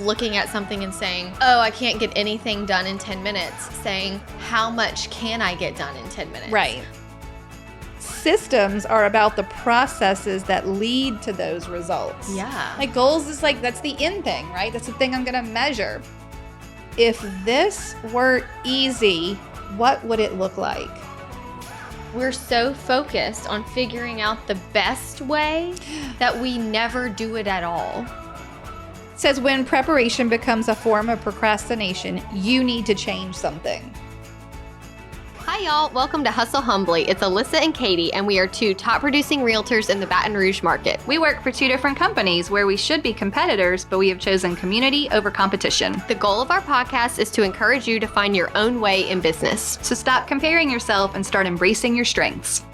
looking at something and saying, oh, I can't get anything done in 10 minutes, saying, how much can I get done in 10 minutes? Right. Systems are about the processes that lead to those results. Yeah. Like goals is like, that's the end thing, right? That's the thing I'm going to measure. If this were easy, what would it look like? We're so focused on figuring out the best way that we never do it at all. It says when preparation becomes a form of procrastination, you need to change something. Hi, y'all. Welcome to Hustle Humbly. It's Alyssa and Katie, and we are two top producing realtors in the Baton Rouge market. We work for two different companies where we should be competitors, but we have chosen community over competition. The goal of our podcast is to encourage you to find your own way in business. So stop comparing yourself and start embracing your strengths.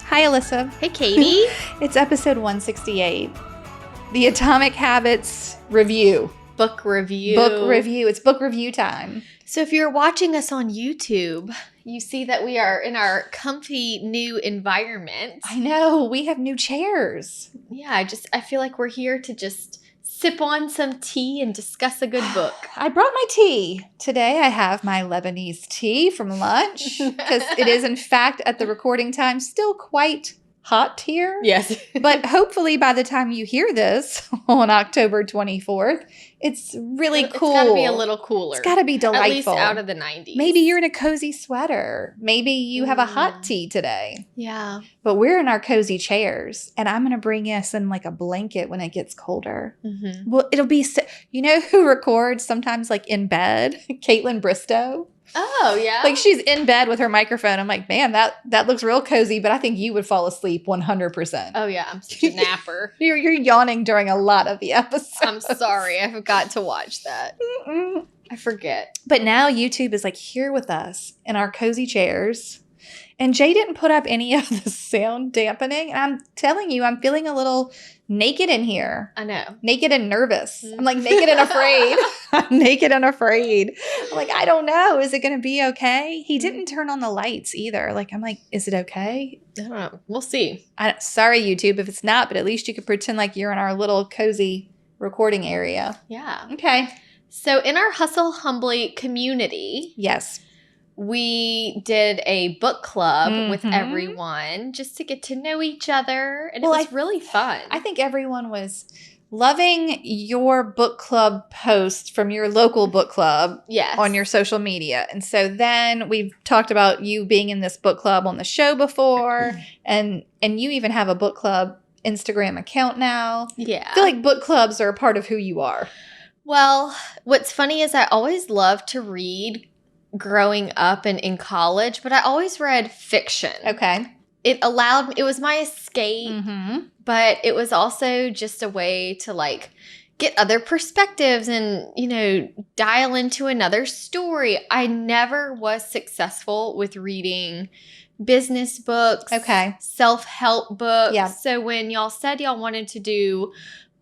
Hi, Alyssa. Hey, Katie. It's episode 168. The Atomic Habits Review. Book review. Book review. It's book review time. So if you're watching us on YouTube, you see that we are in our comfy new environment. I know. We have new chairs. Yeah, I feel like we're here to just sip on some tea and discuss a good book. I brought my tea. Today I have my Lebanese tea from lunch because it is, in fact, at the recording time, still quite hot here. Yes. But hopefully by the time you hear this on October 24th, it's really cool. It's got to be a little cooler. It's got to be delightful. At least out of the 90s. Maybe you're in a cozy sweater. Maybe you have a hot tea today. Yeah. But we're in our cozy chairs, and I'm going to bring us in like a blanket when it gets colder. Mm-hmm. Well, it'll be, you know who records sometimes like in bed? Caitlin Bristow. Oh, yeah. Like she's in bed with her microphone. I'm like, man, that looks real cozy, but I think you would fall asleep 100%. Oh, yeah. I'm such a napper. You're yawning during a lot of the episodes. I'm sorry. I forgot to watch that. Mm-mm. I forget. But now YouTube is like here with us in our cozy chairs. And Jay didn't put up any of the sound dampening. And I'm telling you, I'm feeling a little naked in here. I know. Naked and nervous. I'm like naked and afraid. I'm naked and afraid. I'm like, I don't know. Is it going to be okay? He didn't turn on the lights either. Like, I'm like, is it okay? I don't know. We'll see. Sorry, YouTube, if it's not, but at least you could pretend like you're in our little cozy recording area. Yeah. Okay. So in our Hustle Humbly community, Yes. we did a book club with everyone just to get to know each other. And it was really fun. I think everyone was loving your book club post from your local book club on your social media. And so then we've talked about you being in this book club on the show before. and you even have a book club Instagram account now. Yeah. I feel like book clubs are a part of who you are. Well, what's funny is I always loved to read growing up and in college, but I always read fiction. Okay. It was my escape, but it was also just a way to like get other perspectives and, dial into another story. I never was successful with reading business books, self-help books. Yeah. So when y'all said y'all wanted to do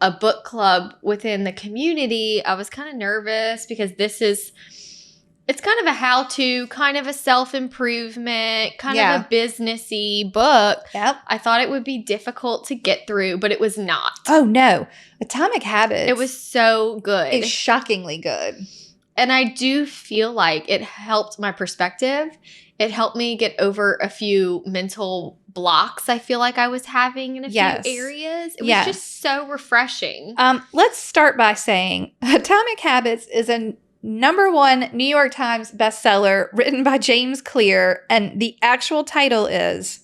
a book club within the community, I was kind of nervous because it's kind of a how-to, kind of a self-improvement, kind of a businessy book. Yep. I thought it would be difficult to get through, but it was not. Oh, no. Atomic Habits. It was so good. It's shockingly good. And I do feel like it helped my perspective. It helped me get over a few mental blocks I feel like I was having in a few areas. It was just so refreshing. Let's start by saying Atomic Habits is a #1 New York Times bestseller written by James Clear. And the actual title is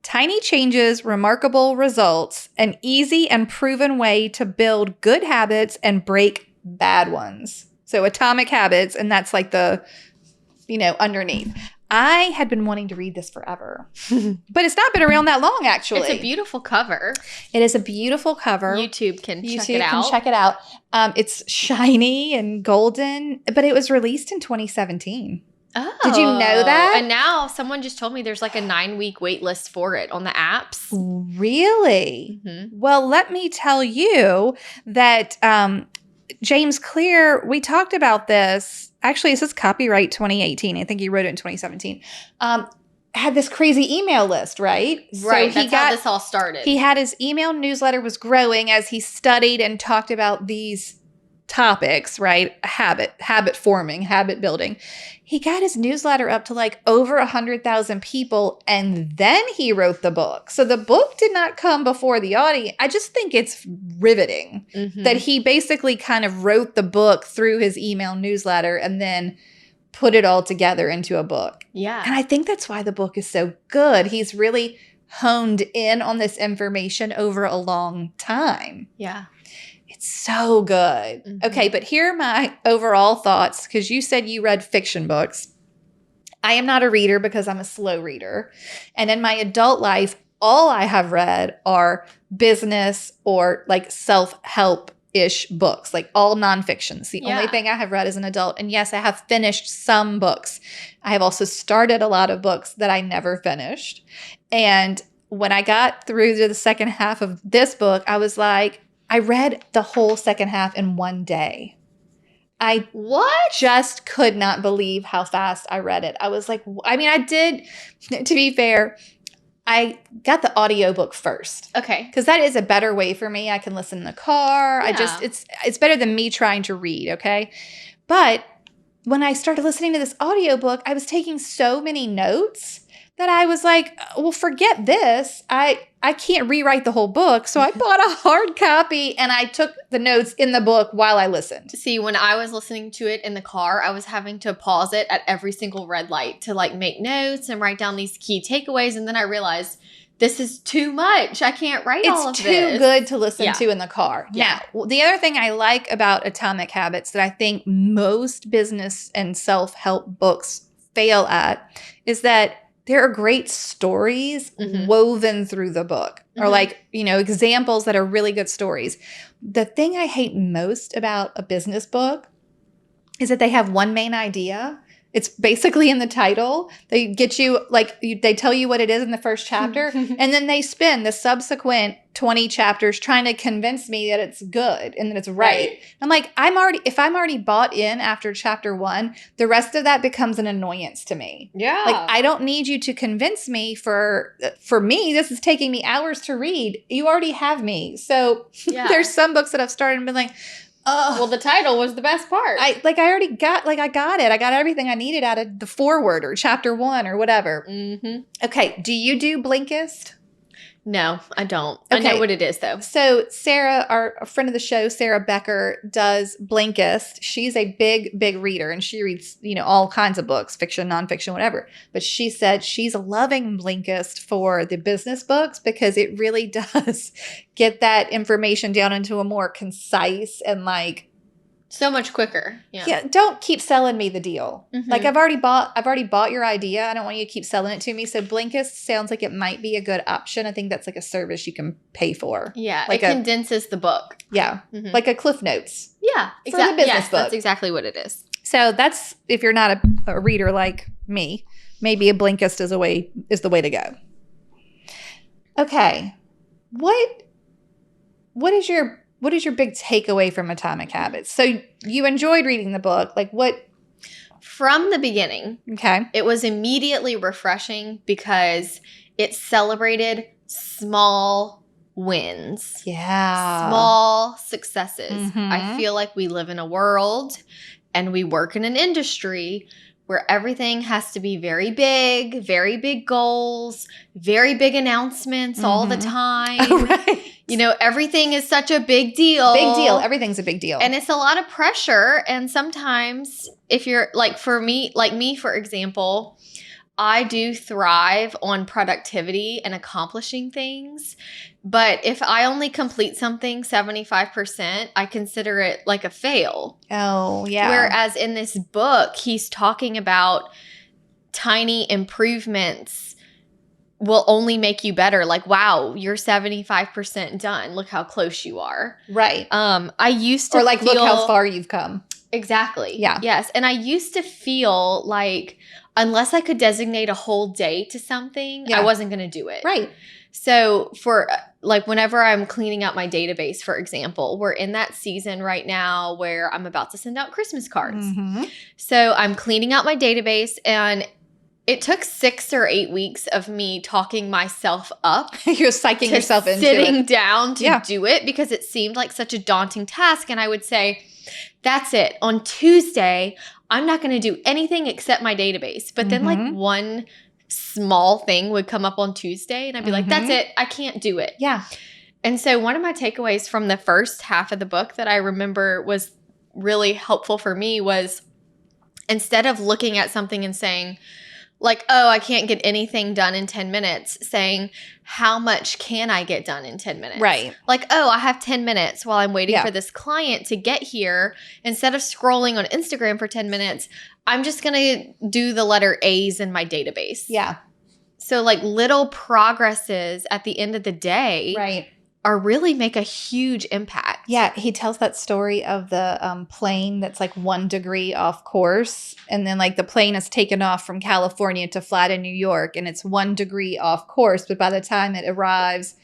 Tiny Changes, Remarkable Results, an Easy and Proven Way to Build Good Habits and Break Bad Ones. So Atomic Habits, and that's like the, underneath. I had been wanting to read this forever, but it's not been around that long, actually. It's a beautiful cover. It is a beautiful cover. YouTube can check it out. Check it out. It's shiny and golden, but it was released in 2017. Oh. Did you know that? And now someone just told me there's like a 9-week wait list for it on the apps. Really? Mm-hmm. Well, let me tell you that James Clear, we talked about this. Actually, it says copyright 2018. I think he wrote it in 2017. Had this crazy email list, right? Right. So that's how this all started. He had his email newsletter was growing as he studied and talked about these topics, right? Habit forming, habit building. He got his newsletter up to like over 100,000 people, and then he wrote the book. So the book did not come before the audience. I just think it's riveting that he basically kind of wrote the book through his email newsletter and then put it all together into a book. Yeah. And I think that's why the book is so good. He's really honed in on this information over a long time. Yeah. It's so good. Okay, but here are my overall thoughts, because you said you read fiction books. I am not a reader because I'm a slow reader. And in my adult life, all I have read are business or like self-help-ish books, like all nonfiction. It's the only thing I have read as an adult. And yes, I have finished some books. I have also started a lot of books that I never finished. And when I got through to the second half of this book, I was like, I read the whole second half in one day. I just could not believe how fast I read it. I was like, I mean, I did, to be fair, I got the audiobook first. Okay. Because that is a better way for me. I can listen in the car. Yeah. It's better than me trying to read, okay? But when I started listening to this audiobook, I was taking so many notes that I was like, well, forget this. I can't rewrite the whole book. So I bought a hard copy and I took the notes in the book while I listened. See, when I was listening to it in the car, I was having to pause it at every single red light to like make notes and write down these key takeaways. And then I realized this is too much. I can't write all of this. It's too good to listen to in the car. Yeah. Now, the other thing I like about Atomic Habits that I think most business and self-help books fail at is that there are great stories woven through the book, or like, you know, examples that are really good stories. The thing I hate most about a business book is that they have one main idea. It's basically in the title. They get you, like, they tell you what it is in the first chapter, and then they spend the subsequent 20 chapters trying to convince me that it's good and that it's right. I'm like, if I'm already bought in after chapter 1, the rest of that becomes an annoyance to me. Yeah. Like, I don't need you to convince me for me, this is taking me hours to read. You already have me. So there's some books that I've started and been like, oh, well, the title was the best part. I got it. I got everything I needed out of the foreword or chapter 1 or whatever. Okay. Do you do Blinkist? No, I don't. Okay. I know what it is, though. So Sarah, a friend of the show, Sarah Becker, does Blinkist. She's a big, big reader, and she reads, you know, all kinds of books, fiction, nonfiction, whatever. But she said she's loving Blinkist for the business books because it really does get that information down into a more concise and like so much quicker. Yeah. Don't keep selling me the deal. Like I've already bought your idea. I don't want you to keep selling it to me. So Blinkist sounds like it might be a good option. I think that's like a service you can pay for. Yeah. Like it condenses the book. Yeah. Like a Cliff Notes. Yeah. For the business book. That's exactly what it is. So that's, if you're not a reader like me, maybe a Blinkist is the way to go. Okay. What is your big takeaway from Atomic Habits? So you enjoyed reading the book. Like what? From the beginning, okay, it was immediately refreshing because it celebrated small wins. Yeah. Small successes. I feel like we live in a world and we work in an industry where everything has to be very big goals, very big announcements all the time. Oh, right. You know, everything is such a big deal. Big deal. Everything's a big deal. And it's a lot of pressure. And sometimes if you're like, for me, for example, I do thrive on productivity and accomplishing things. But if I only complete something 75%, I consider it like a fail. Oh, yeah. Whereas in this book, he's talking about tiny improvements will only make you better. Like, wow, you're 75% done. Look how close you are. Right. I used to look how far you've come. Exactly. Yeah. Yes. And I used to feel like unless I could designate a whole day to something, I wasn't going to do it. Right. So for like whenever I'm cleaning out my database, for example, we're in that season right now where I'm about to send out Christmas cards. So I'm cleaning out my database and it took 6 or 8 weeks of me talking myself up You're psyching to yourself into sitting it. down to Yeah. do it because it seemed like such a daunting task. And I would say, that's it. On Tuesday, I'm not going to do anything except my database. But then like one small thing would come up on Tuesday and I'd be like, that's it. I can't do it. Yeah. And so one of my takeaways from the first half of the book that I remember was really helpful for me was instead of looking at something and saying, like, oh, I can't get anything done in 10 minutes, saying, how much can I get done in 10 minutes? Right. Like, oh, I have 10 minutes while I'm waiting Yeah. for this client to get here. Instead of scrolling on Instagram for 10 minutes, I'm just going to do the letter A's in my database. Yeah. So like little progresses at the end of the day Right. are really make a huge impact. Yeah, he tells that story of the plane that's like 1 degree off course. And then like the plane is taken off from California to fly to New York and it's 1 degree off course. But by the time it arrives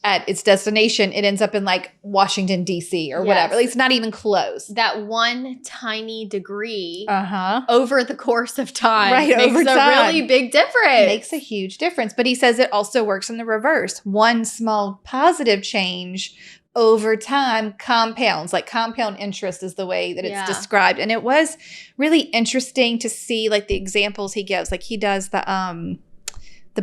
at its destination, it ends up in like Washington, D.C. or whatever. Like, it's not even close. That one tiny degree Uh-huh. over the course of time Right, over makes a time. really big difference. Makes a huge difference. But he says it also works in the reverse. One small positive change over time compounds. Like compound interest is the way that it's described. And it was really interesting to see like the examples he gives. Like he does the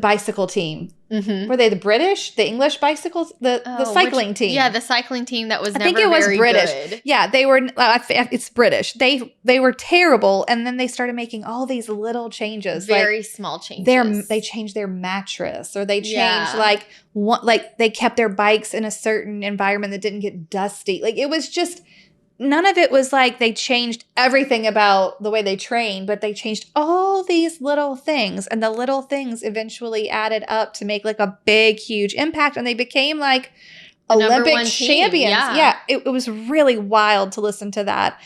bicycle team. Were they the British, the English bicycles, the cycling team? Yeah, the cycling team that was I never think it was very British. good. Yeah, they were. It's British. They were terrible, and then they started making all these little changes, Very small changes. They changed their mattress, or they changed like they kept their bikes in a certain environment that didn't get dusty. Like it was just. None of it was like they changed everything about the way they trained, but they changed all these little things. And the little things eventually added up to make like a big, huge impact. And they became like Olympic champions. Yeah. It was really wild to listen to that.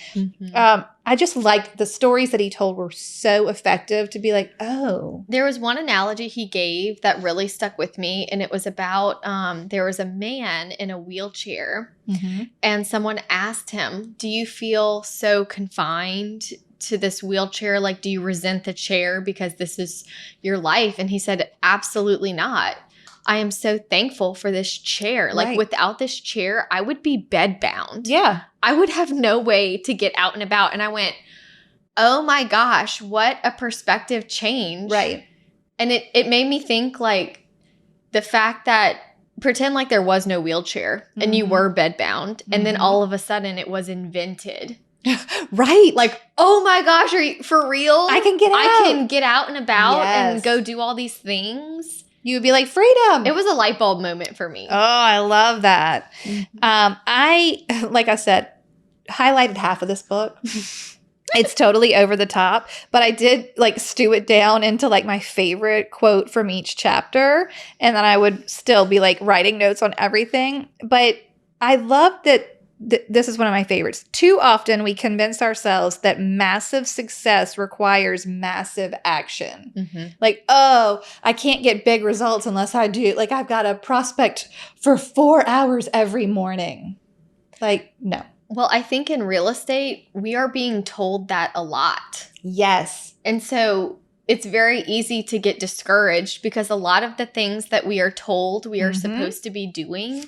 I just liked the stories that he told were so effective to be like, oh. There was one analogy he gave that really stuck with me. And it was about there was a man in a wheelchair and someone asked him, do you feel so confined to this wheelchair? Like, do you resent the chair because this is your life? And he said, absolutely not. I am so thankful for this chair. Like without this chair, I would be bedbound. Yeah. I would have no way to get out and about. And I went, oh my gosh, what a perspective change. Right. And it made me think like the fact that pretend like there was no wheelchair and you were bedbound and then all of a sudden it was invented. Right. Like, oh my gosh, are you for real? I can get out. I can get out and about and go do all these things. You would be like, freedom. It was a light bulb moment for me. Oh, I love that. I, like I said, highlighted half of this book. It's totally over the top, but I did like stew it down into like my favorite quote from each chapter. And then I would still be like writing notes on everything. But I love that this is one of my favorites. Too often we convince ourselves that massive success requires massive action. Like, oh, I can't get big results unless I do. Like, I've got to prospect for 4 hours every morning. Like, no. Well, I think in real estate, we are being told that a lot. Yes. And so it's very easy to get discouraged because a lot of the things that we are told we are supposed to be doing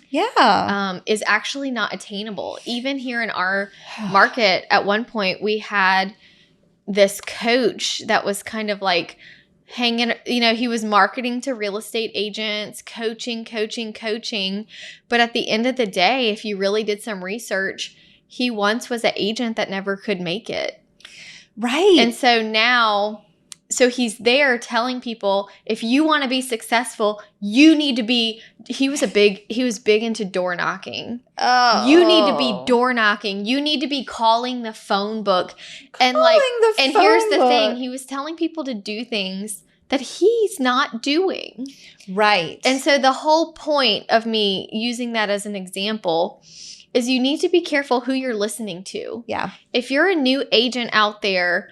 is actually not attainable. Even here in our market, at one point, we had this coach that was kind of like hanging, he was marketing to real estate agents, coaching. But at the end of the day, if you really did some research, he once was an agent that never could make it. Right. And so now... So he's there telling people, if you want to be successful, you need to be, he was big into door knocking. Oh. You need to be door knocking. You need to be calling the phone book. And here's the thing. He was telling people to do things that he's not doing. Right. And so the whole point of me using that as an example is you need to be careful who you're listening to. Yeah. If you're a new agent out there,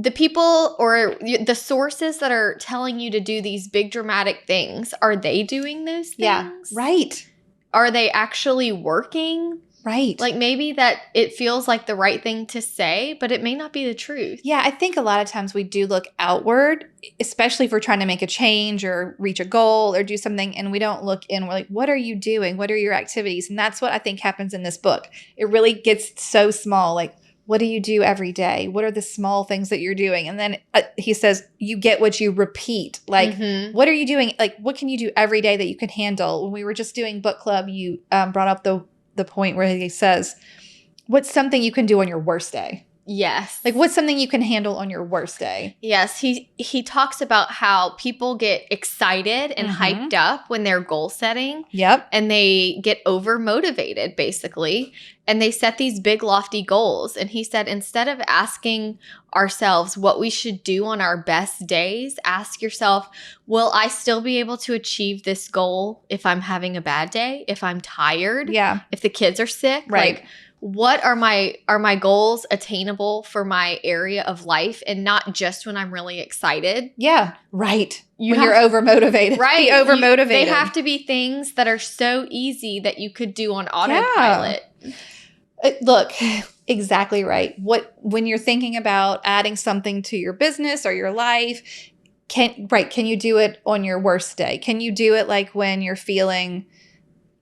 the people or the sources that are telling you to do these big dramatic things, are they doing those things? Yeah, right. Are they actually working? Right. Like maybe that it feels like the right thing to say, but it may not be the truth. Yeah, I think a lot of times we do look outward, especially if we're trying to make a change or reach a goal or do something, and we don't look in. We're like, what are you doing? What are your activities? And that's what I think happens in this book. It really gets so small. Like, what do you do every day? What are the small things that you're doing? And then he says, you get what you repeat. Like, what are you doing? Like, what can you do every day that you can handle? When we were just doing book club, you brought up the point where he says, what's something you can do on your worst day? Yes. Like, what's something you can handle on your worst day? Yes. He talks about how people get excited and hyped up when they're goal setting. Yep. And they get over motivated, basically. And they set these big, lofty goals. And he said, instead of asking ourselves what we should do on our best days, ask yourself, will I still be able to achieve this goal if I'm having a bad day, if I'm tired, Yeah. if the kids are sick? Right. Like, what are my goals attainable for my area of life, and not just when I'm really excited? Yeah. Right. You're overmotivated. Right. Be overmotivated. They have to be things that are so easy that you could do on autopilot. Yeah. Look, exactly right. When you're thinking about adding something to your business or your life, can you do it on your worst day? Can you do it like when you're feeling...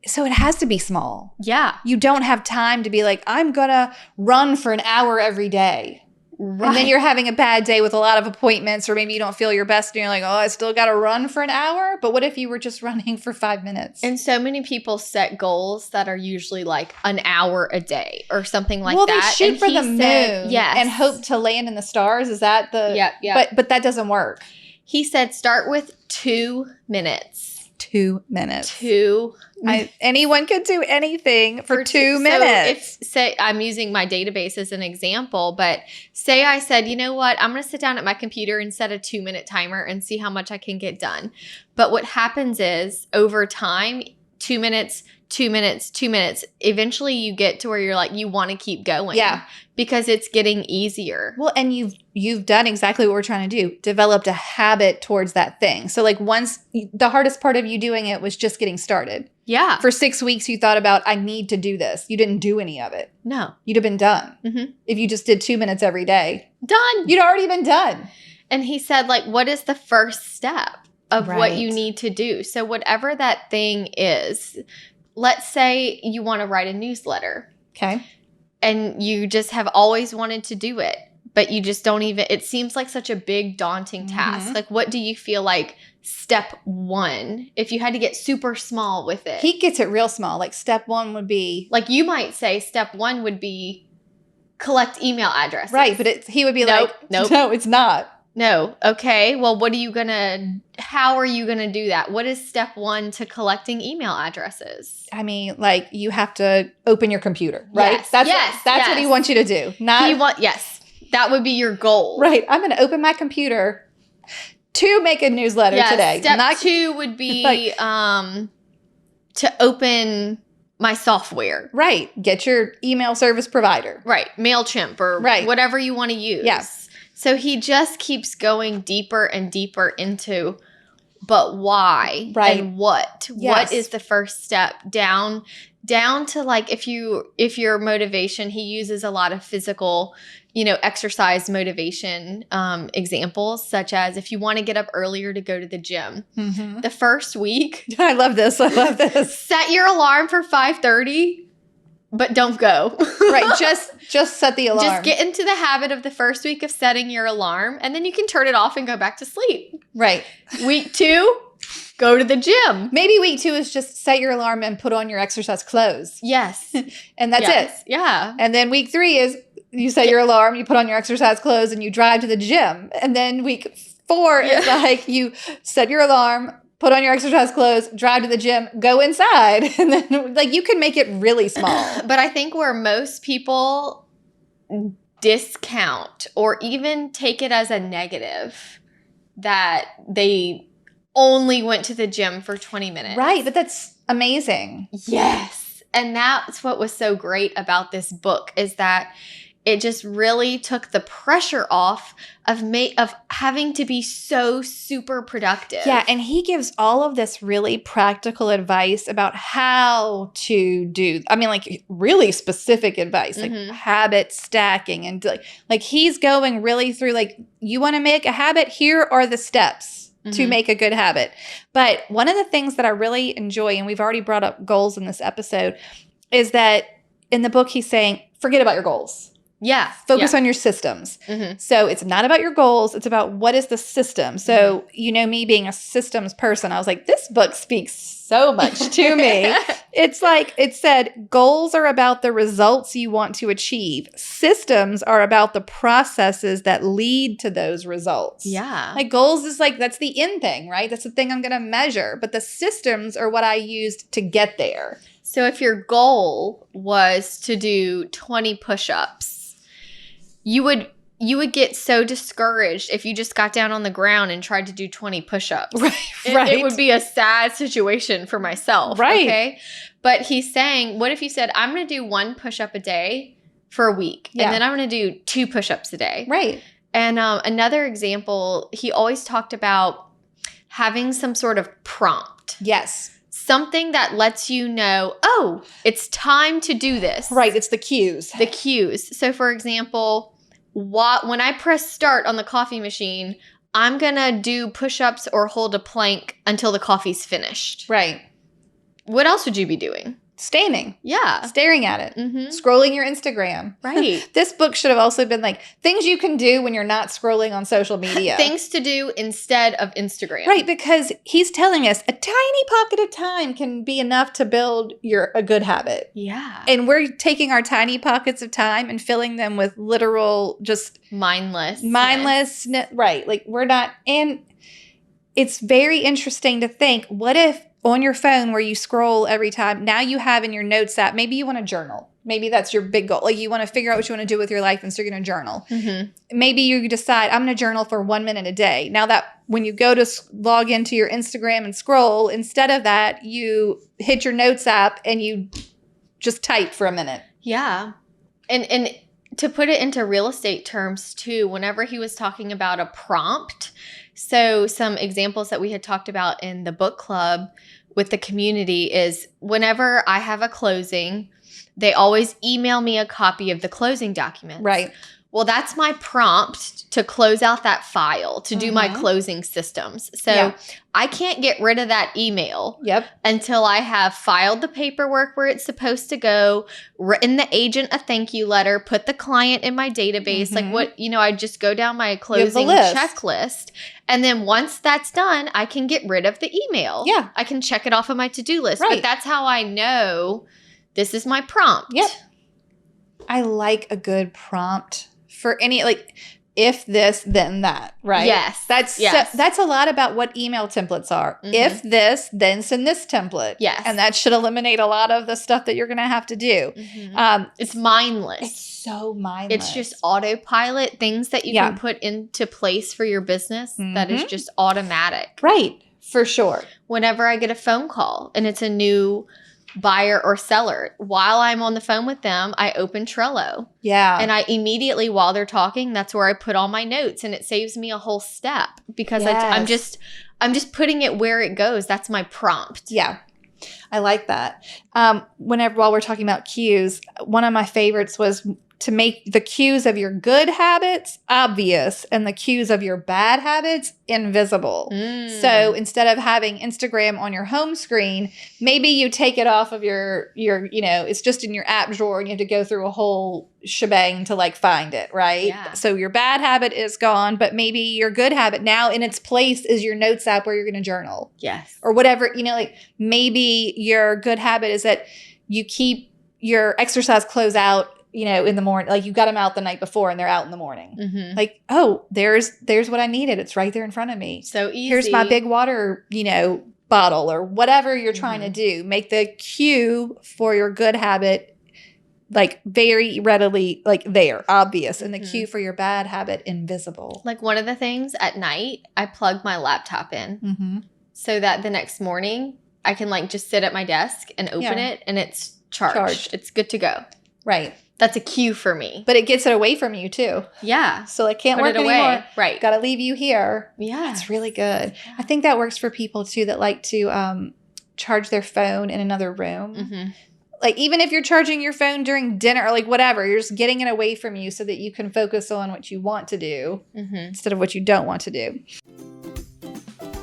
So it has to be small. Yeah. You don't have time to be like, I'm going to run for an hour every day. Right. And then you're having a bad day with a lot of appointments, or maybe you don't feel your best and you're like, oh, I still got to run for an hour. But what if you were just running for 5 minutes? And so many people set goals that are usually like an hour a day or something like that. Well, they shoot for the moon yes. and hope to land in the stars. Is that the... Yeah. But that doesn't work. He said start with 2 minutes. 2 minutes. 2 anyone could do anything for 2 minutes. So if, say, I'm using my database as an example, but say I said, you know what, I'm going to sit down at my computer and set a 2-minute timer and see how much I can get done. But what happens is over time, 2 minutes, 2 minutes, 2 minutes, eventually you get to where you're like, you want to keep going. Yeah. Because it's getting easier. Well, and you've done exactly what we're trying to do, developed a habit towards that thing. So like the hardest part of you doing it was just getting started. Yeah. For 6 weeks, you thought about, I need to do this. You didn't do any of it. No. You'd have been done. Mm-hmm. If you just did 2 minutes every day. Done. You'd already been done. And he said, like, what is the first step of Right. what you need to do? So whatever that thing is, let's say you want to write a newsletter. Okay. And you just have always wanted to do it, but you just don't even, it seems like such a big, daunting task. Like, what do you feel like step 1, if you had to get super small with it? He gets it real small. Like step 1 would be... Like you might say step 1 would be collect email addresses. Right, but he would be Nope, like, nope. No, it's not. No. Okay. Well, how are you going to do that? What is step 1 to collecting email addresses? I mean, like you have to open your computer, right? Yes. That's what he wants you to do. Yes. That would be your goal. Right. I'm going to open my computer to make a newsletter today. Step 2 would be to open my software. Right. Get your email service provider. Right. MailChimp or whatever you want to use. Yeah. So he just keeps going deeper and deeper into, but why? Right. And what? Yes. What is the first step down to like if your motivation, he uses a lot of physical, exercise motivation examples, such as if you want to get up earlier to go to the gym. Mm-hmm. The first week. I love this. Set your alarm for 5:30. But don't go. Right. Just set the alarm. Just get into the habit of the first week of setting your alarm, and then you can turn it off and go back to sleep. Right. Week 2, go to the gym. Maybe week 2 is just set your alarm and put on your exercise clothes. Yes. And that's it. Yeah. And then week 3 is you set your alarm, you put on your exercise clothes, and you drive to the gym. And then week 4 is like you set your alarm, put on your exercise clothes, drive to the gym, go inside. And then like you can make it really small. But I think where most people discount or even take it as a negative that they only went to the gym for 20 minutes. Right. But that's amazing. Yes. And that's what was so great about this book is that it just really took the pressure off of having to be so super productive. Yeah, and he gives all of this really practical advice about how to do, I mean, like really specific advice, like habit stacking, and like he's going really through, like, you want to make a habit, here are the steps to make a good habit. But one of the things that I really enjoy, and we've already brought up goals in this episode, is that in the book he's saying, forget about your goals. Yeah. Focus on your systems. So it's not about your goals. It's about what is the system. So, you know, me being a systems person, I was like, this book speaks so much to me. It's like, it said, goals are about the results you want to achieve. Systems are about the processes that lead to those results. Yeah. Like goals is like, that's the end thing, right? That's the thing I'm going to measure. But the systems are what I used to get there. So if your goal was to do 20 push-ups, you would get so discouraged if you just got down on the ground and tried to do 20 push-ups. Right. It would be a sad situation for myself. Right. Okay. But he's saying, what if you said, I'm going to do 1 push-up a day for a week, and then I'm going to do 2 push-ups a day. Right. And another example, he always talked about having some sort of prompt. Yes. Something that lets you know, oh, it's time to do this. Right. It's the cues. The cues. So, for example, when I press start on the coffee machine, I'm going to do push-ups or hold a plank until the coffee's finished. Right. What else would you be doing? Standing. Yeah. Staring at it. Scrolling your Instagram. Right. This book should have also been like things you can do when you're not scrolling on social media. Things to do instead of Instagram. Right, because he's telling us a tiny pocket of time can be enough to build a good habit. Yeah. And we're taking our tiny pockets of time and filling them with literal just mindless. Right. Like we're not. And it's very interesting to think, what if on your phone where you scroll every time, now you have in your notes app, maybe you want to journal. Maybe that's your big goal. Like you want to figure out what you want to do with your life, and so you're going to journal. Maybe you decide, I'm going to journal for 1 minute a day. Now that when you go to log into your Instagram and scroll, instead of that, you hit your notes app and you just type for a minute. Yeah. And to put it into real estate terms too, whenever he was talking about a prompt, so some examples that we had talked about in the book club with the community is whenever I have a closing, they always email me a copy of the closing documents. Right. Well, that's my prompt to close out that file, to do my closing systems. So I can't get rid of that email until I have filed the paperwork where it's supposed to go, written the agent a thank you letter, put the client in my database. Like what, I just go down my closing checklist. And then once that's done, I can get rid of the email. Yeah. I can check it off of my to-do list. Right. But that's how I know this is my prompt. Yep. I like a good prompt for any, like, if this, then that, right? Yes. That's a lot about what email templates are. If this, then send this template. Yes. And that should eliminate a lot of the stuff that you're going to have to do. It's mindless. It's so mindless. It's just autopilot, things that you can put into place for your business that is just automatic. Right. For sure. Whenever I get a phone call and it's a new buyer or seller, while I'm on the phone with them, I open Trello. Yeah. And I immediately, while they're talking, that's where I put all my notes, and it saves me a whole step because I'm just putting it where it goes. That's my prompt. Yeah. I like that. While we're talking about cues, one of my favorites was to make the cues of your good habits obvious and the cues of your bad habits invisible. So instead of having Instagram on your home screen, maybe you take it off of your it's just in your app drawer and you have to go through a whole shebang to like find it, right? Yeah. So your bad habit is gone, but maybe your good habit now in its place is your notes app where you're going to journal. Yes. Or whatever, like maybe your good habit is that you keep your exercise clothes out in the morning, like you got them out the night before and they're out in the morning. Like, oh, there's what I needed. It's right there in front of me. So easy. Here's my big water, bottle or whatever you're trying to do. Make the cue for your good habit, like very readily, like there, obvious. And the cue for your bad habit, invisible. Like one of the things at night, I plug my laptop in so that the next morning I can like just sit at my desk and open it and it's charged. It's good to go. Right. That's a cue for me. But it gets it away from you too. Yeah. So it can't Put work it away. anymore. Right. Got to leave you here. Yeah. That's really good. I think that works for people too that like to charge their phone in another room. Mm-hmm. Like even if you're charging your phone during dinner or like whatever, you're just getting it away from you so that you can focus on what you want to do instead of what you don't want to do.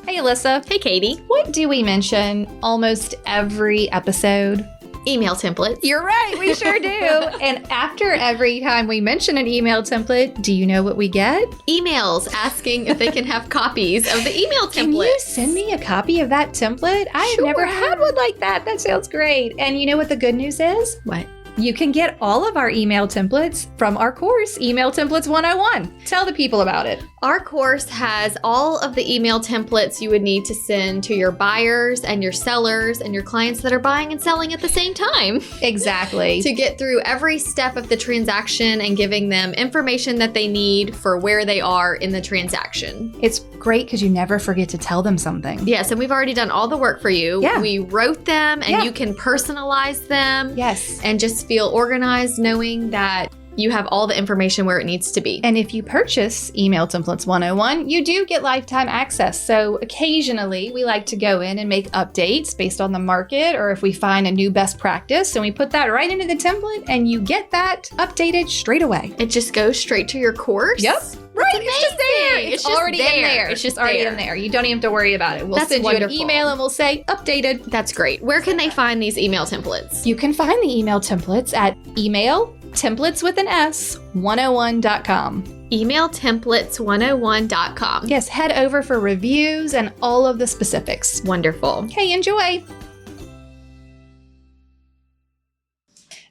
Hey, Alyssa. Hey, Katie. What do we mention almost every episode? Email templates. You're right. We sure do. And after every time we mention an email template, do you know what we get? Emails asking if they can have copies of the email template. Can you send me a copy of that template? I've never had one like that. That sounds great. And you know what the good news is? What? You can get all of our email templates from our course, Email Templates 101. Tell the people about it. Our course has all of the email templates you would need to send to your buyers and your sellers and your clients that are buying and selling at the same time. Exactly. To get through every step of the transaction and giving them information that they need for where they are in the transaction. It's great because you never forget to tell them something. Yes, and we've already done all the work for you. Yeah. We wrote them and you can personalize them. Yes. And just feel organized knowing that you have all the information where it needs to be. And if you purchase Email Templates 101, you do get lifetime access. So occasionally we like to go in and make updates based on the market or if we find a new best practice and we put that right into the template and you get that updated straight away. It just goes straight to your course. Yep. Right. It's just there. It's It's already just in there. there. It's just already there. in there. You don't even have to worry about it. We'll That's send wonderful. you an email and we'll say updated. That's great. Where can they find these email templates? You can find the email templates at emailtemplates101.com. Emailtemplates101.com. Yes, head over for reviews and all of the specifics. Wonderful. Okay, enjoy.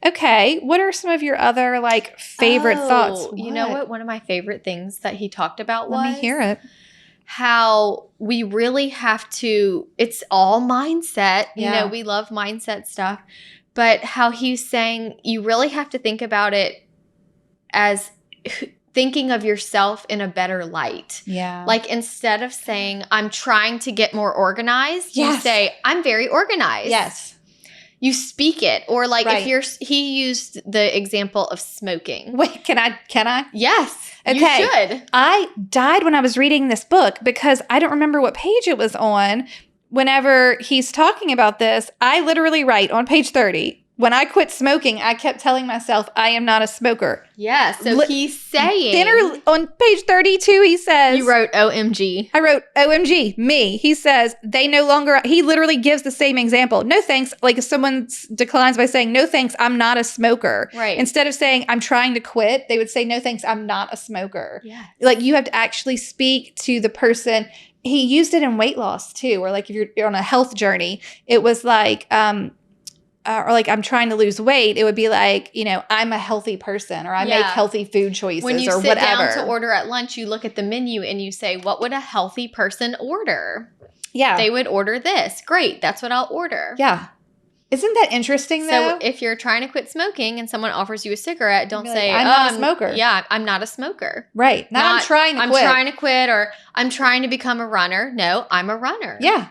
Okay, what are some of your other favorite thoughts? You know what? One of my favorite things that he talked about was Let me hear it. how we really have to, it's all mindset. You Yeah. know, we love mindset stuff, but how he's saying you really have to think about it as thinking of yourself in a better light. Yeah. Like instead of saying, I'm trying to get more organized, you Yes. say, I'm very organized. Yes. You speak it. Or like Right. he used the example of smoking. Wait, can I? Yes. Okay. You should. I died when I was reading this book because I don't remember what page it was on. Whenever he's talking about this, I literally write on page 30, when I quit smoking, I kept telling myself, I am not a smoker. Yeah. So he's saying. Then on page 32, he says. You wrote OMG. I wrote, OMG, me. He says, they no longer, he literally gives the same example. No thanks. Like if someone declines by saying, no thanks, I'm not a smoker. Right. Instead of saying, I'm trying to quit, they would say, no thanks, I'm not a smoker. Yeah. Like you have to actually speak to the person. He used it in weight loss too, or like if you're on a health journey, it was like, or like I'm trying to lose weight, it would be like, you know, I'm a healthy person or I make healthy food choices when you or sit whatever. down to order at lunch, you look at the menu and you say, what would a healthy person order? Yeah. They would order this. Great. That's what I'll order. Yeah. Isn't that interesting though? So if you're trying to quit smoking and someone offers you a cigarette, don't Be like, say, I'm not a smoker. Yeah, I'm not a smoker. Right. Not I'm trying to quit. I'm trying to quit or I'm trying to become a runner. No, I'm a runner. Yeah.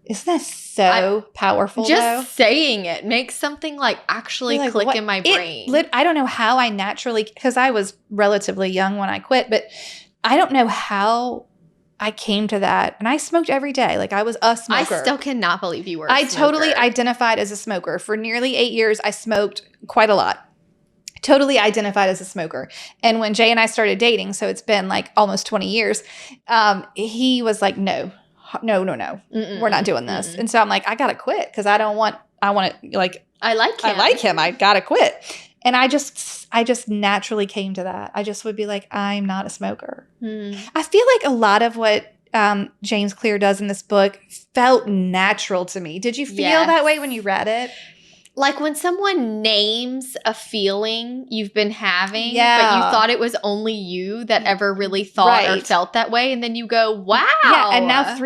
Isn't that so powerful though? Saying it makes something actually click what? in my brain. I don't know how I naturally, because I was relatively young when I quit, but I don't know how I came to that. And I smoked every day. Like I was a smoker. I still cannot believe you were I totally identified as a smoker. For nearly 8 years, I smoked quite a lot. Totally identified as a smoker. And when Jay and I started dating, so it's been almost 20 years, he was like, no, we're not doing this. And so I'm like, I got to quit because I want to I like him. I got to quit. And I just naturally came to that. I just would be like, I'm not a smoker. I feel like a lot of what James Clear does in this book felt natural to me. Did you feel that way when you read it? Like when someone names a feeling you've been having, Yeah. but you thought it was only you that ever really thought or Right. felt that way. And then you go, wow. Yeah, and now over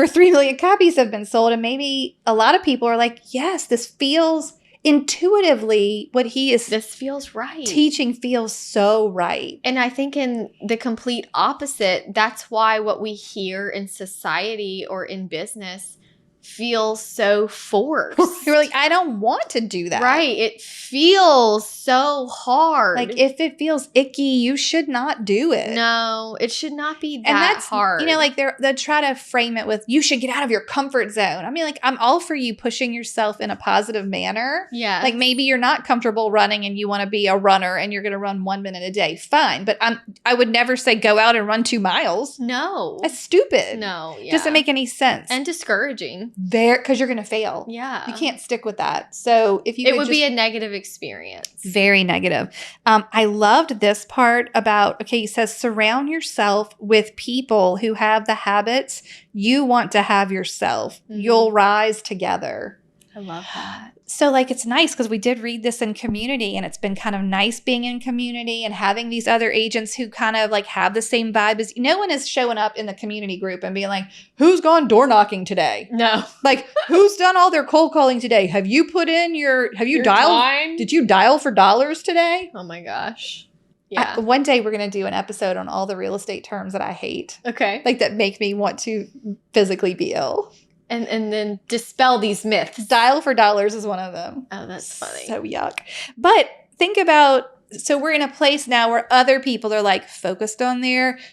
3 million copies have been sold. And maybe a lot of people are like, yes, this feels intuitively what he is This feels right. teaching feels so right. And I think in the complete opposite, that's why what we hear in society or in business feels so forced. You're like, I don't want to do that. Right. It feels so hard. Like, if it feels icky, you should not do it. No, it should not be that And that's hard. You know, like they'll try to frame it with, you should get out of your comfort zone. I mean, like, I'm all for you pushing yourself in a positive manner. Yeah. Like, maybe you're not comfortable running and you want to be a runner and you're going to run 1 minute a day. Fine. But I would never say go out and run 2 miles. No. That's stupid. No. Yeah. Doesn't make any sense. And discouraging. Because you're going to fail. Yeah. You can't stick with that. So if you it would be a negative experience. Very negative. I loved this part about, okay, he says, surround yourself with people who have the habits you want to have yourself. Mm-hmm. You'll rise together. I love that. So, like, it's nice because we did read this in community, and it's been kind of nice being in community and having these other agents who kind of like have the same vibe as no one is showing up in the community group and being like, who's gone door knocking today? No. Like, who's done all their cold calling today? Have you put in your dialed? Time? Did you dial for dollars today? Oh my gosh. Yeah. One day we're going to do an episode on all the real estate terms that I hate. Okay. Like, that make me want to physically be ill. And then dispel these myths. Dial for dollars is one of them. Oh, that's funny. So yuck. But think about, so we're in a place now where other people are like focused on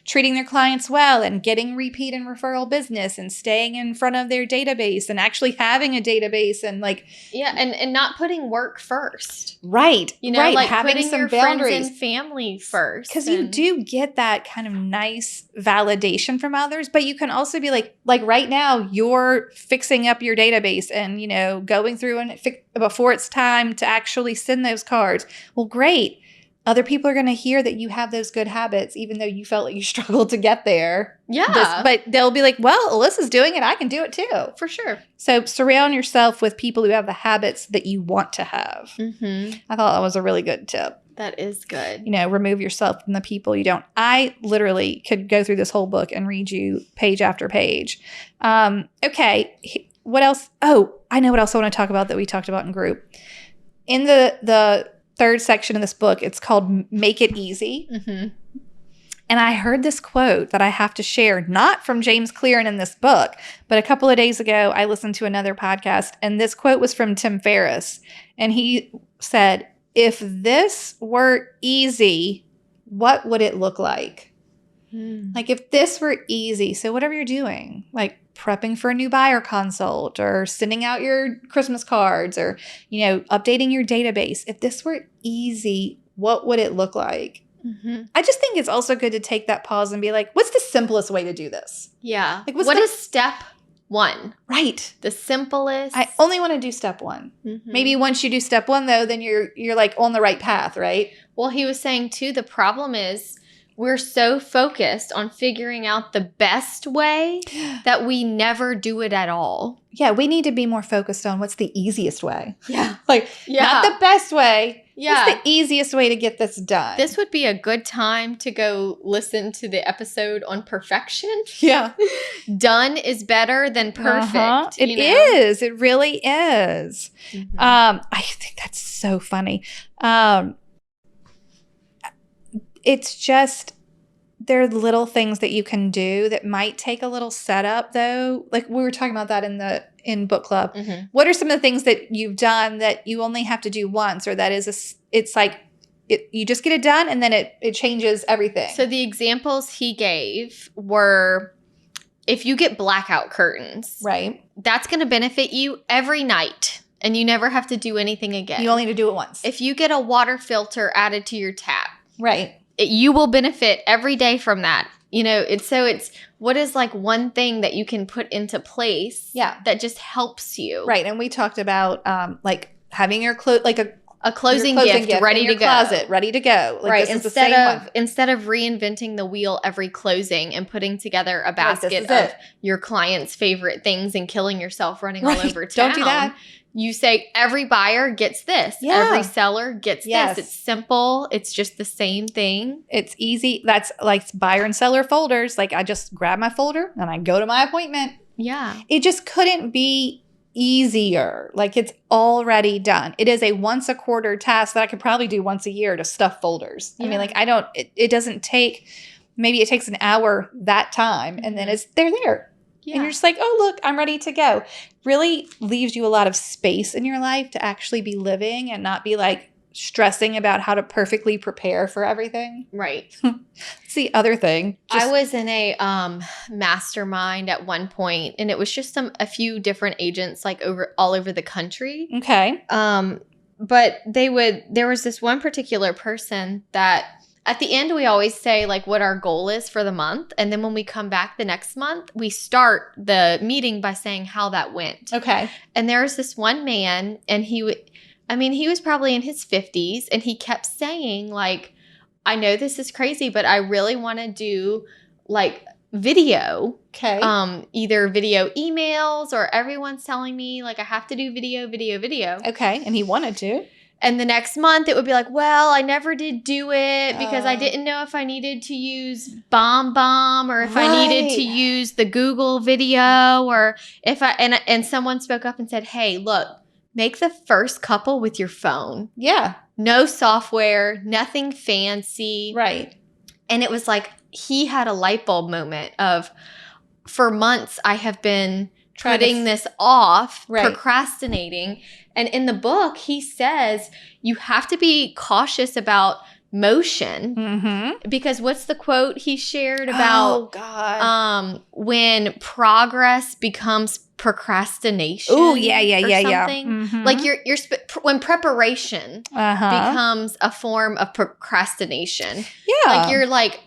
treating their clients well and getting repeat and referral business and staying in front of their database and actually having a database and like. Yeah. And not putting work first. Right. You know, right. like having putting some your boundaries. friends and family first. Because you do get that kind of nice validation from others, but you can also be like right now you're fixing up your database and, you know, going through and before it's time to actually send those cards. Well, great. Other people are going to hear that you have those good habits, even though you felt like you struggled to get there. Yeah. But they'll be like, well, Alyssa's doing it. I can do it too. For sure. So surround yourself with people who have the habits that you want to have. Mm-hmm. I thought that was a really good tip. That is good. You know, remove yourself from the people you don't. I literally could go through this whole book and read you page after page. Okay. What else? Oh, I know what else I want to talk about that we talked about in group. In the third section of this book, it's called Make It Easy. Mm-hmm. And I heard this quote that I have to share, not from James Clear and in this book, but a couple of days ago, I listened to another podcast, and this quote was from Tim Ferriss. And he said, if this were easy, what would it look like? Like, if this were easy, so whatever you're doing, like prepping for a new buyer consult or sending out your Christmas cards or, you know, updating your database, if this were easy, what would it look like? Mm-hmm. I just think it's also good to take that pause and be like, what's the simplest way to do this? Yeah. Like, what is step one? Right. The simplest. I only want to do step one. Mm-hmm. Maybe once you do step one, though, then you're like on the right path, right? Well, he was saying, too, the problem is we're so focused on figuring out the best way that we never do it at all. Yeah, we need to be more focused on what's the easiest way. Yeah. Like, not the best way. Yeah. What's the easiest way to get this done? This would be a good time to go listen to the episode on perfection. Yeah. Done is better than perfect. Uh-huh. It is. It really is. Mm-hmm. I think that's so funny. It's just, there are little things that you can do that might take a little setup, though. Like, we were talking about that in book club. Mm-hmm. What are some of the things that you've done that you only have to do once, or that it's like you just get it done and then it changes everything? So the examples he gave were, if you get blackout curtains, right, that's going to benefit you every night. And you never have to do anything again. You only need to do it once. If you get a water filter added to your tap, right, you will benefit every day from that. You know, it's what is like one thing that you can put into place that just helps you. Right. And we talked about like having your a closing gift ready to go. Closet ready to go. Like, right. Instead of reinventing the wheel every closing and putting together a basket of your client's favorite things and killing yourself running all over town. Don't do that. You say every buyer gets this. Yeah. Every seller gets this. It's simple. It's just the same thing. It's easy. That's like buyer and seller folders. Like, I just grab my folder and I go to my appointment. Yeah. It just couldn't be easier. Like, it's already done. It is a once a quarter task that I could probably do once a year to stuff folders. Yeah. I mean, like, it doesn't take, maybe it takes an hour that time and then they're there. And you're just like, oh, look, I'm ready to go. Really leaves you a lot of space in your life to actually be living and not be like stressing about how to perfectly prepare for everything. Right. It's the other thing. I was in a mastermind at one point, and it was just a few different agents like all over the country. Okay. But there was this one particular person that at the end, we always say like what our goal is for the month. And then when we come back the next month, we start the meeting by saying how that went. Okay. And there was this one man, and he was probably in his 50s, and he kept saying like, I know this is crazy, but I really want to do like video. Okay. Either video emails, or everyone's telling me like I have to do video. Okay. And he wanted to. And the next month it would be like, well, I never did do it because I didn't know if I needed to use BombBomb or if I needed to use the Google video, or if and someone spoke up and said, hey, look, make the first couple with your phone. Yeah. No software, nothing fancy. Right. And it was like he had a light bulb moment of, for months I have been putting this off, procrastinating. And in the book, he says you have to be cautious about motion, because what's the quote he shared about? Oh, God. When progress becomes procrastination. Oh, yeah. Like when preparation becomes a form of procrastination. Yeah. Like you're like,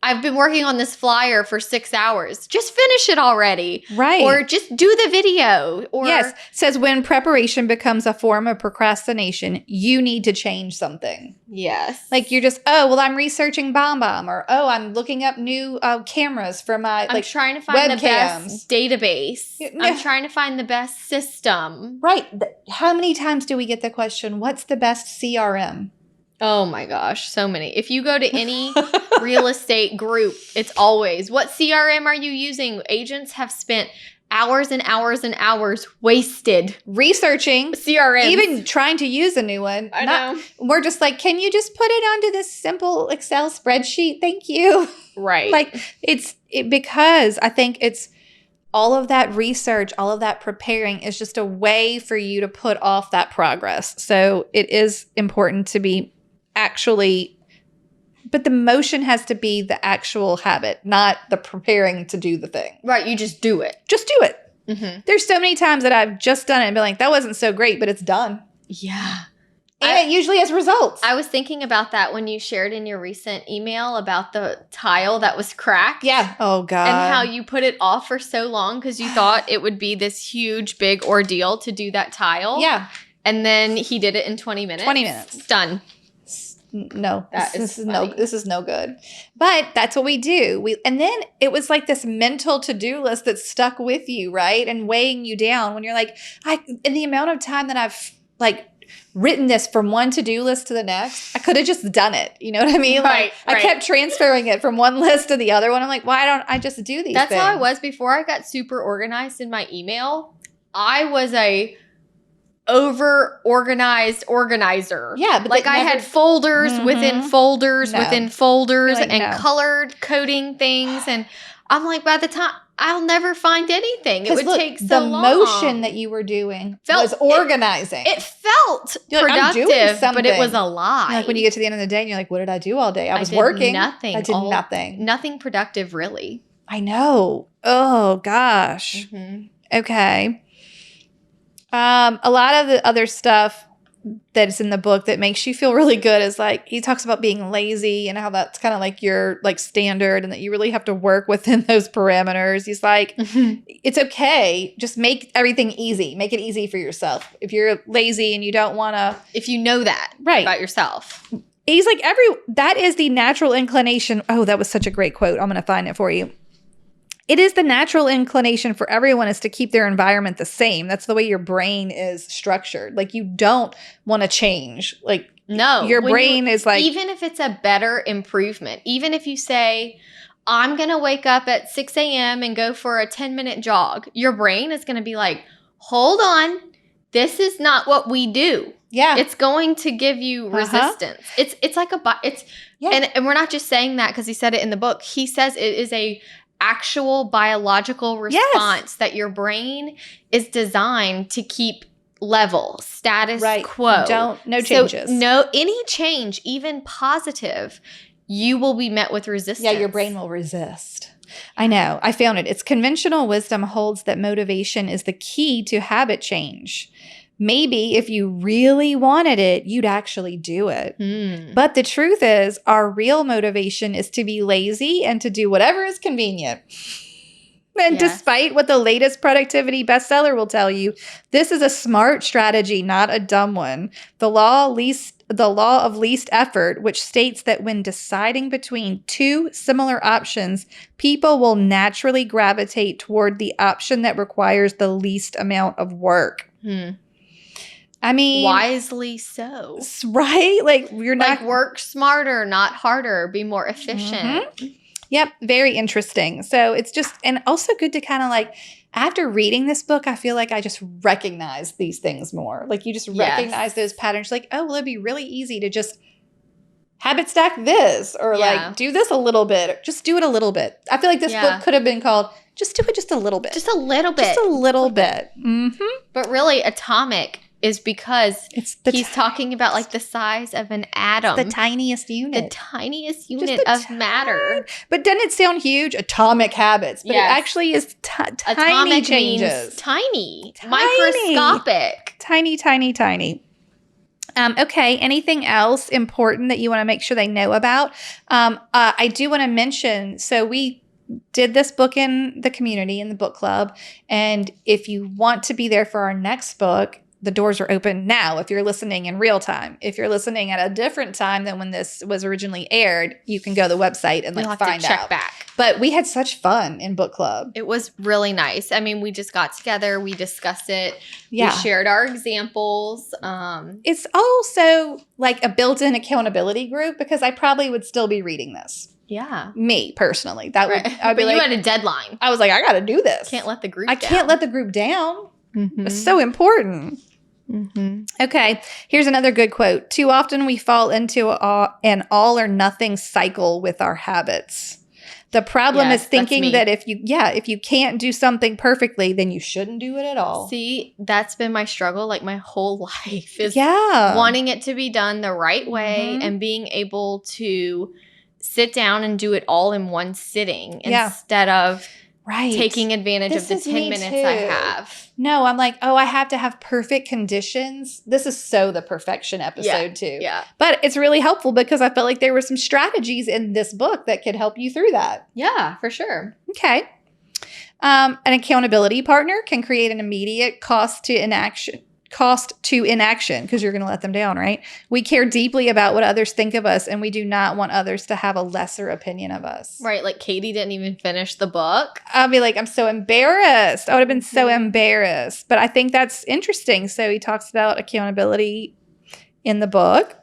I've been working on this flyer for 6 hours. Just finish it already. Right. Or just do the video. Or yes. Says when preparation becomes a form of procrastination, you need to change something. Yes. Like you're just, oh, well, I'm researching BombBomb, or, oh, I'm looking up new cameras for my I'm trying to find webcams. The best database. No. I'm trying to find the best system. Right. How many times do we get the question, what's the best CRM? Oh my gosh, so many. If you go to any real estate group, it's always, what CRM are you using? Agents have spent hours and hours and hours wasted researching CRM, even trying to use a new one. I know. We're just like, can you just put it onto this simple Excel spreadsheet? Thank you. Right. Like because I think it's all of that research, all of that preparing is just a way for you to put off that progress. So it is important to be but the motion has to be the actual habit, not the preparing to do the thing. Right. You just do it. Just do it. Mm-hmm. There's so many times that I've just done it and been like, that wasn't so great, but it's done. Yeah. And it usually has results. I was thinking about that when you shared in your recent email about the tile that was cracked. Yeah. Oh, God. And how you put it off for so long because you thought it would be this huge, big ordeal to do that tile. Yeah. And then he did it in 20 minutes. 20 minutes. Done. No, this is no good. But that's what we do. And then it was like this mental to-do list that stuck with you, right? And weighing you down when you're like, in the amount of time that I've like written this from one to-do list to the next, I could have just done it. You know what I mean? Right. I kept transferring it from one list to the other one. I'm like, why don't I just do these things? That's how I was before I got super organized in my email. I was a over-organized organizer. Yeah. But like I had folders within folders within folders like, and colored coding things. And I'm like, by the time, I'll never find anything. It would take so long. The motion that you were doing was organizing. It felt productive, but it was a lie. Like when you get to the end of the day and you're like, what did I do all day? I was working. Nothing. I did nothing. Nothing productive, really. I know. Oh, gosh. Mm-hmm. Okay. A lot of the other stuff that's in the book that makes you feel really good is like, he talks about being lazy and how that's kind of like your like standard and that you really have to work within those parameters. He's like, it's okay. Just make everything easy. Make it easy for yourself. If you're lazy and you don't want to. If you know that about yourself. He's like, that is the natural inclination. Oh, that was such a great quote. I'm going to find it for you. It is the natural inclination for everyone is to keep their environment the same. That's the way your brain is structured. Like you don't want to change. Like no, your brain is like. Even if it's a better improvement, even if you say, I'm going to wake up at 6 a.m. and go for a 10-minute jog, your brain is going to be like, hold on. This is not what we do. Yeah. It's going to give you resistance. It's like and we're not just saying that because he said it in the book. He says it is a actual biological response that your brain is designed to keep level, status quo. No changes. So any change, even positive, you will be met with resistance. Yeah, your brain will resist. I know. I found it. It's conventional wisdom holds that motivation is the key to habit change. Maybe if you really wanted it, you'd actually do it. But the truth is, our real motivation is to be lazy and to do whatever is convenient. And despite what the latest productivity bestseller will tell you, this is a smart strategy, not a dumb one. The law of least effort, which states that when deciding between two similar options, people will naturally gravitate toward the option that requires the least amount of work. I mean, wisely so. Right? Like you're not work smarter, not harder, be more efficient. Yep, very interesting. So it's just, and also good to kind of like, after reading this book, I feel like I just recognize these things more. Like you just recognize those patterns. Like, oh, well, it'd be really easy to just habit stack this or like do this a little bit. Or just do it a little bit. I feel like this book could have been called, just do it just a little bit. Just a little bit. Just a little bit. But really, atomic is because he's talking about like the size of an atom. It's the tiniest unit. The tiniest unit of matter. But doesn't it sound huge? Atomic habits. But it actually is tiny atomic changes. Means tiny. Microscopic. Tiny, tiny, tiny. Okay. Anything else important that you want to make sure they know about? I do want to mention, so we did this book in the community, in the book club. And if you want to be there for our next book, the doors are open now if you're listening in real time. If you're listening at a different time than when this was originally aired, you can go to the website and find out. Back. But we had such fun in book club. It was really nice. I mean, we just got together. We discussed it. Yeah. We shared our examples. It's also like a built-in accountability group because I probably would still be reading this. Yeah. Me, personally. I'd be but you had a deadline. I was like, I got to do this. Can't let the group down. I can't let the group down. It's so important. Okay, here's another good quote. Too often we fall into an all or nothing cycle with our habits. The problem is thinking that if you can't do something perfectly, then you shouldn't do it at all. See, that's been my struggle like my whole life is wanting it to be done the right way and being able to sit down and do it all in one sitting instead of taking advantage of the 10 minutes I have. No, I'm like, I have to have perfect conditions. This is so the perfection episode too. Yeah. But it's really helpful because I felt like there were some strategies in this book that could help you through that. Yeah, for sure. Okay. An accountability partner can create an immediate cost to inaction because you're going to let them down, right? We care deeply about what others think of us, and we do not want others to have a lesser opinion of us. Right, like Katie didn't even finish the book. I'll be like, I'm so embarrassed. I would have been so embarrassed. But I think that's interesting. So he talks about accountability in the book.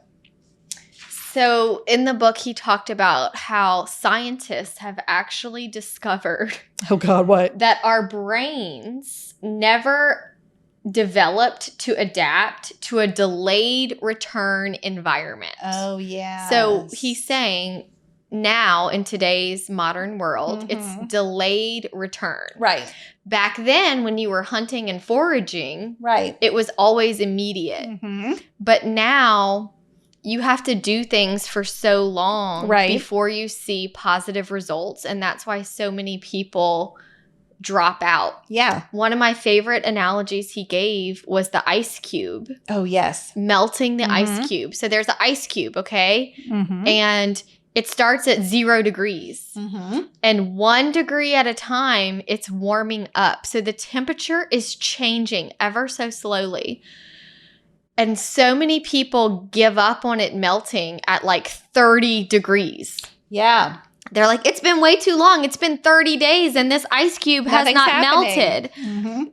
So in the book, he talked about how scientists have actually discovered oh God, what? That our brains never developed to adapt to a delayed return environment. Oh, yeah. So he's saying now in today's modern world, it's delayed return. Right. Back then when you were hunting and foraging, it was always immediate. But now you have to do things for so long before you see positive results. And that's why so many people drop out. Yeah. One of my favorite analogies he gave was the ice cube. Oh, yes. Melting the ice cube. So there's an ice cube, okay? And it starts at 0 degrees. And 1 degree at a time, it's warming up. So the temperature is changing ever so slowly. And so many people give up on it melting at like 30 degrees. Yeah. They're like, it's been way too long. It's been 30 days and this ice cube has not melted.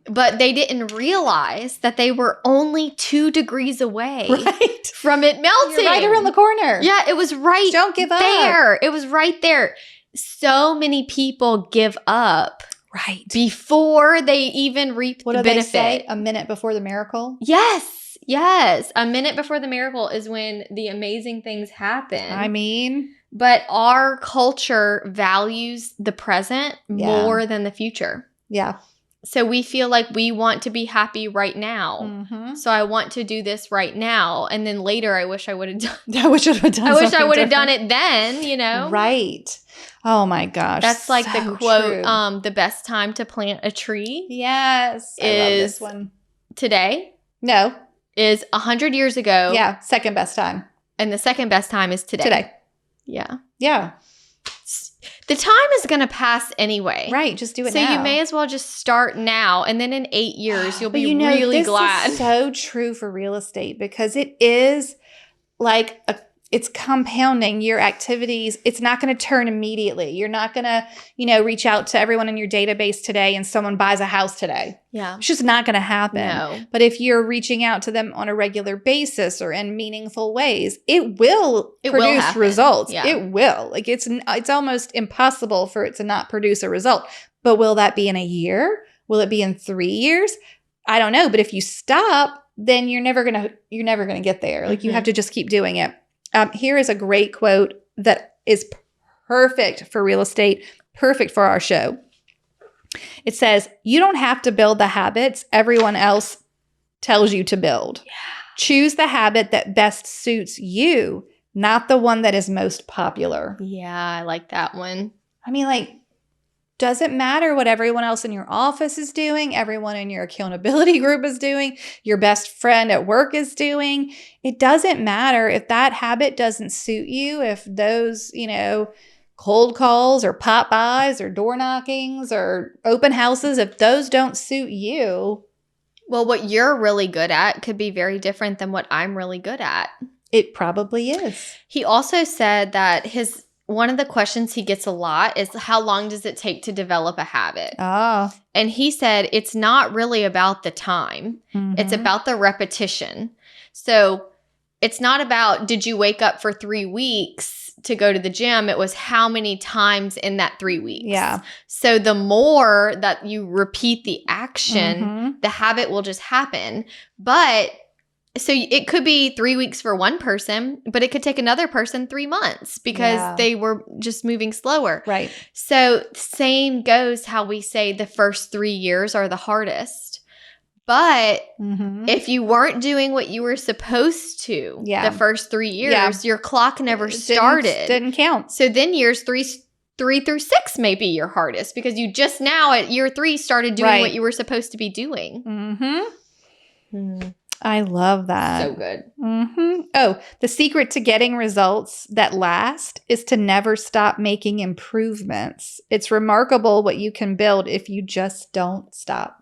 But they didn't realize that they were only 2 degrees away from it melting. You're right around the corner. Yeah, it was right Don't give up. there. It was right there. So many people give up before they even reap the benefit. What do they say? A minute before the miracle? Yes. A minute before the miracle is when the amazing things happen. I mean, But our culture values the present more than the future. Yeah. So we feel like we want to be happy right now. Mm-hmm. So I want to do this right now. And then later, I wish I would have done I wish I would have done it then, you know? Right. Oh my gosh. That's like so the quote, true. the best time to plant a tree Yes. I love this one. Today. No. Is 100 years ago. Yeah. Second best time. And the second best time is today. Today. Yeah. Yeah. The time is going to pass anyway. Right. Just do it now. So you may as well just start now. And then in 8 years, you'll be really glad. This is so true for real estate because it is like it's compounding your activities. It's not going to turn immediately. You're not going to, reach out to everyone in your database today and someone buys a house today. Yeah. It's just not going to happen. No. But if you're reaching out to them on a regular basis or in meaningful ways, it will produce results. Yeah. It will. Like it's almost impossible for it to not produce a result. But will that be in a year? Will it be in 3 years? I don't know. But if you stop, then you're never gonna get there. Like you have to just keep doing it. Here is a great quote that is perfect for real estate, perfect for our show. It says, "You don't have to build the habits everyone else tells you to build. Yeah. Choose the habit that best suits you, not the one that is most popular." Yeah, I like that one. I mean, like, does it matter what everyone else in your office is doing, everyone in your accountability group is doing, your best friend at work is doing? It doesn't matter if that habit doesn't suit you, if those, cold calls or pop-bys or door knockings or open houses, if those don't suit you. Well, what you're really good at could be very different than what I'm really good at. It probably is. He also said that one of the questions he gets a lot is how long does it take to develop a habit? Oh. And he said it's not really about the time. Mm-hmm. It's about the repetition. So it's not about did you wake up for 3 weeks to go to the gym? It was how many times in that 3 weeks. Yeah. So the more that you repeat the action, the habit will just happen. But so it could be 3 weeks for one person, but it could take another person 3 months because they were just moving slower. Right. So same goes how we say the first 3 years are the hardest. But if you weren't doing what you were supposed to the first 3 years, your clock never started. Didn't count. So then years 3 through 6 may be your hardest because you just now at year 3 started doing what you were supposed to be doing. I love that. So good. Oh, the secret to getting results that last is to never stop making improvements. It's remarkable what you can build if you just don't stop.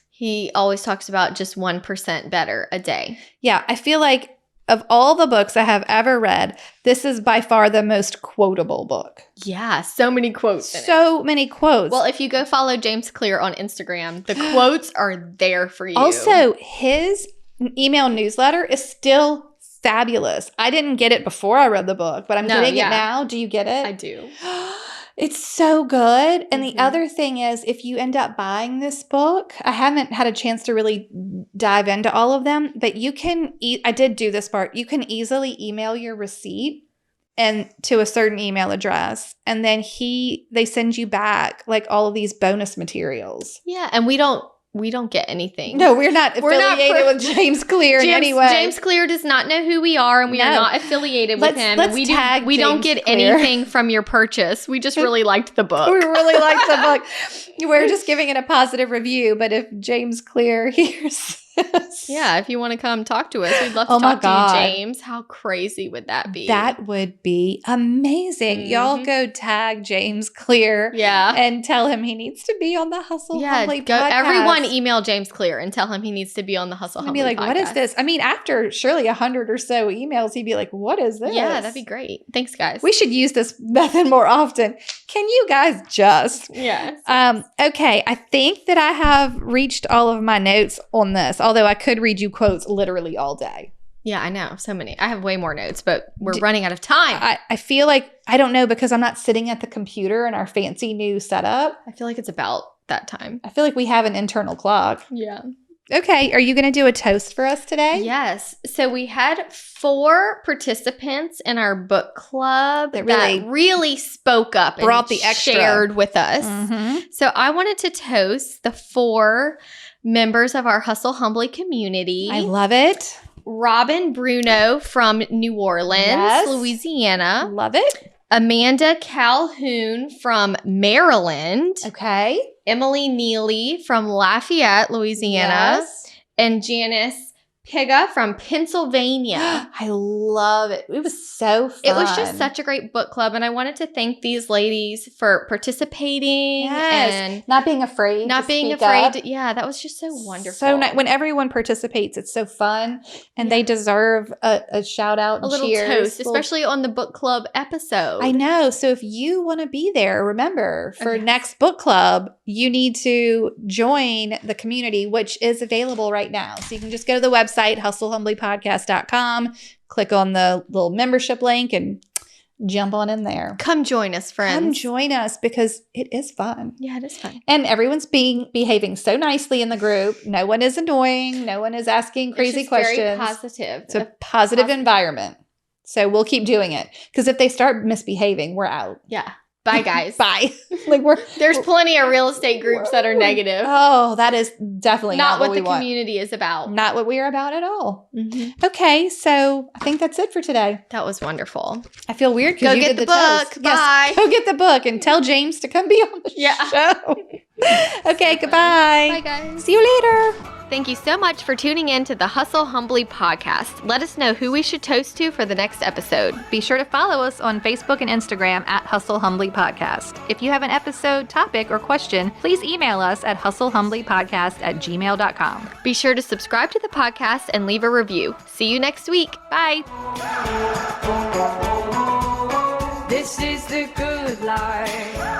He always talks about just 1% better a day. Yeah, I feel like of all the books I have ever read, this is by far the most quotable book. Yeah, so many quotes in it. So many quotes. Well, if you go follow James Clear on Instagram, the quotes are there for you. Also, his email newsletter is still fabulous. I didn't get it before I read the book, but I'm getting it now. Do you get it? I do. It's so good. And the other thing is, if you end up buying this book, I haven't had a chance to really dive into all of them, but you can, I did do this part. You can easily email your receipt and to a certain email address. And then they send you back like all of these bonus materials. Yeah. And we don't get anything. No, we're not affiliated with James Clear in any way. James Clear does not know who we are, and we are not affiliated with him. We don't get anything from your purchase. We just really liked the book. We really liked the book. We're just giving it a positive review. But if James Clear hears this. Yeah, if you want to come talk to us, we'd love to talk to you, James. How crazy would that be? That would be amazing. Y'all go tag James Clear and tell him he needs to be on the Hustle Humbly podcast. Everyone email James Clear and tell him he needs to be on the Hustle Humbly podcast. Be like, what is this? I mean, after surely 100 or so emails, he'd be like, what is this? Yeah, that'd be great. Thanks, guys. We should use this method more often. Can you guys just? Yes. Okay, I think that I have reached all of my notes on this, although I could read you quotes literally all day. Yeah, I know. So many. I have way more notes, but we're running out of time. I feel like, I don't know, because I'm not sitting at the computer in our fancy new setup. I feel like it's about that time. I feel like we have an internal clock. Yeah. Okay. Are you going to do a toast for us today? Yes. So we had 4 participants in our book club That that really spoke up brought and the extra. shared with us. Mm-hmm. So I wanted to toast the 4 members of our Hustle Humbly community. I love it. Robin Bruno from New Orleans, Yes. Louisiana. Love it. Amanda Calhoun from Maryland. Okay. Emily Neely from Lafayette, Louisiana. Yes. And Janice Piga from Pennsylvania. I love it. It was so fun. It was just such a great book club, and I wanted to thank these ladies for participating and not being afraid. not being speak afraid. up. Yeah, that was just so wonderful. So nice. When everyone participates, it's so fun, and they deserve a shout out, a little cheers, toast, especially on the book club episode. I know. So if you want to be there, remember for next book club, you need to join the community, which is available right now. So you can just go to the website, hustlehumblypodcast.com, click on the little membership link and jump on in there. Come join us, friends. Come join us because it is fun. Yeah, it is fun. And everyone's behaving so nicely in the group. No one is annoying. No one is asking crazy questions. Very positive. It's a positive environment. So we'll keep doing it. Because if they start misbehaving, we're out. Yeah. Bye, guys. Bye. There's plenty of real estate groups that are negative. Oh, that is definitely not what the we want. Community is about. Not what we are about at all. Mm-hmm. Okay, so I think that's it for today. That was wonderful. I feel weird Go because you get did the toast. book. Bye. Yes, go get the book and tell James to come be on the show. Okay, goodbye. Bye, guys. See you later. Thank you so much for tuning in to the Hustle Humbly podcast. Let us know who we should toast to for the next episode. Be sure to follow us on Facebook and Instagram at Hustle Humbly Podcast. If you have an episode, topic, or question, please email us at hustlehumblypodcast@gmail.com. Be sure to subscribe to the podcast and leave a review. See you next week. Bye. This is the good life.